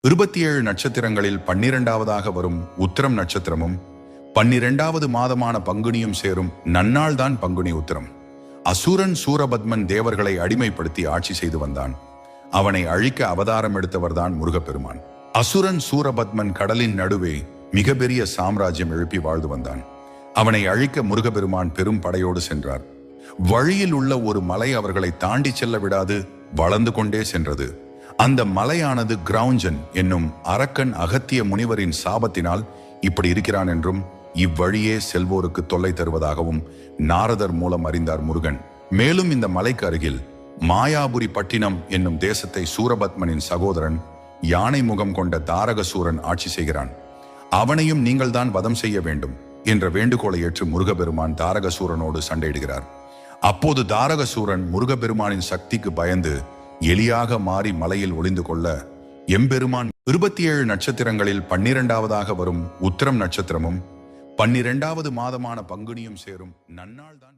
27 நட்சத்திரங்களில் 12வதாக வரும் உத்திரம் நட்சத்திரமும் 12வது மாதமான பங்குனியும் சேரும் நன்னாள்தான் பங்குனி உத்திரம். அசுரன் சூரபத்மன் தேவர்களை அடிமைப்படுத்தி ஆட்சி செய்து வந்தான். அவனை அழிக்க அவதாரம் எடுத்தவர்தான் முருகப்பெருமான். அசுரன் சூரபத்மன் கடலின் நடுவே மிகப்பெரிய சாம்ராஜ்யம் எழுப்பி வாழ்ந்து வந்தான். அவனை அழிக்க முருகப்பெருமான் பெரும் படையோடு சென்றார். வழியில் உள்ள ஒரு மலை அவர்களை தாண்டி செல்ல விடாது வளர்ந்து கொண்டே சென்றது. அந்த மலையானது கிரௌஞ்சன் என்னும் அரக்கன் அகத்திய முனிவரின் சாபத்தினால் இப்படி இருக்கிறான் என்றும் இவ்வழியே செல்வோருக்கு தொல்லை தருவதாகவும் நாரதர் மூலம் அறிந்தார் முருகன். மேலும் இந்த மலைக்கு அருகில் மாயாபுரி பட்டினம் என்னும் தேசத்தை சூரபத்மனின் சகோதரன் யானை முகம் கொண்ட தாரகசூரன் ஆட்சி செய்கிறான். அவனையும் நீங்கள் தான் வதம் செய்ய வேண்டும் என்ற வேண்டுகோளை ஏற்று முருகப்பெருமான் தாரகசூரனோடு சண்டையிடுகிறார். அப்போது தாரகசூரன் முருகப்பெருமானின் சக்திக்கு பயந்து எலியாக மாறி மலையில் ஒளிந்து கொள்ள எம்பெருமான் 27 நட்சத்திரங்களில் 12வதாக வரும் உத்திரம் நட்சத்திரமும் 12வது மாதமான பங்குனியும் சேரும் நன்னாள்தான்